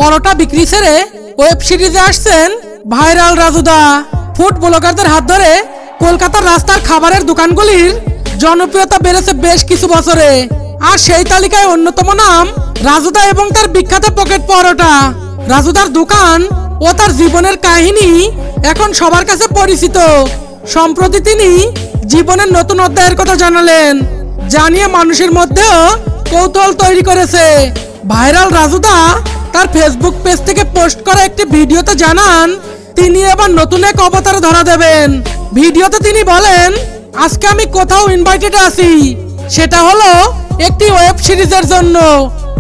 পরোটা বিক্রি ছেড়ে ওয়েব সিরিজে আসছেন ভাইরাল রাজুদা। ফুড ব্লগারদের হাত ধরে কলকাতার রাস্তার খাবারের দোকানগুলির জনপ্রিয়তা বেড়েছে বেশ কিছু বছরে। আর সেই তালিকায় অন্যতম নাম রাজুদা এবং তার বিখ্যাত পকেট পরোটা। রাজুদার দোকান ও তার জীবনের কাহিনী এখন সবার কাছে পরিচিত। সম্প্রতি তিনি জীবনের নতুন অধ্যায়ের কথা জানালেন, জানিয়ে মানুষের মধ্যেও কৌতূহল তৈরি করেছে। ভাইরাল রাজুদা তার ফেসবুক পেজ থেকে পোস্ট করা একটি ভিডিওতে জানান তিনি এবার নতুন এক অবতারে ধরা দেবেন। ভিডিওতে তিনি বলেন, আজকে আমি কোথাও ইনভাইটেড আছি, সেটা হলো একটি ওয়েব সিরিজের জন্য।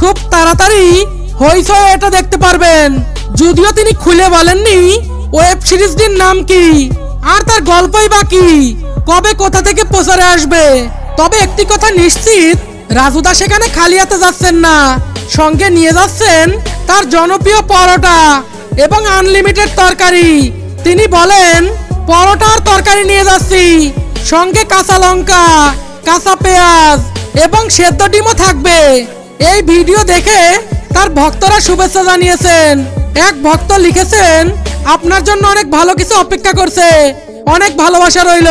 খুব তাড়াতাড়ি হইচই এটা দেখতে পারবেন। যদিও তিনি খুলে বলেননি ওয়েব সিরিজটির নাম কি আর তার গল্পই বাকি কবে কোথা থেকে প্রচারে আসবে। তবে একটি কথা নিশ্চিত, রাজুদা সেখানে খালি হাতে যাচ্ছেন না, সঙ্গে নিয়ে যাচ্ছেন তার জনপ্রিয় পরোটা এবং আনলিমিটেড তরকারি। তিনি বলেন, পরোটা আর তরকারি নিয়ে যাচ্ছি, সঙ্গে কাঁচা লঙ্কা, কাঁচা পেঁয়াজ এবং সেদ্ধ ডিমও থাকবে। এই ভিডিও দেখে তার ভক্তরা শুভেচ্ছা জানিয়েছেন। এক ভক্ত লিখেছেন, আপনার জন্য অনেক ভালো কিছু অপেক্ষা করছে, অনেক ভালোবাসা রইল।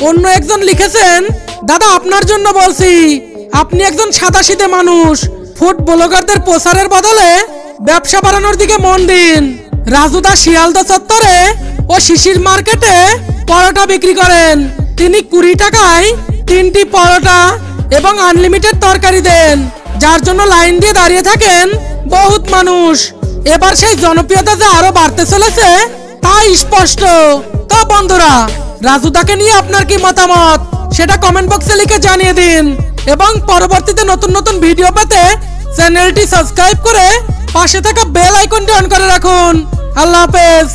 অন্য একজন লিখেছেন, দাদা আপনার জন্য বলছি, আপনি একজন সাদাসিধে মানুষ, ফুড ব্লগারদের প্রচারের বদলে ব্যবসা বাড়ানোর দিকে মন দিন। রাজুদা শিয়ালদা চত্বরে ও শিশির মার্কেটে পরোটা বিক্রি করেন। তিনি 20 টাকায় 3টি পরোটা এবং আনলিমিটেড তরকারি দেন, যার জন্য লাইন দিয়ে দাঁড়িয়ে থাকেন বহুত মানুষ। এবার সেই জনপ্রিয়তা যে আরো বাড়তে চলেছে তা স্পষ্ট। তো বন্ধুরা, রাজুদাকে নিয়ে আপনার কি মতামত সেটা কমেন্ট বক্সে লিখে জানিয়ে দিন এবং পরবর্তীতে নতুন নতুন ভিডিও পেতে চ্যানেলটি সাবস্ক্রাইব করে পাশে থাকা বেল আইকনটি অন করে রাখুন। আল্লাহ হাফেজ।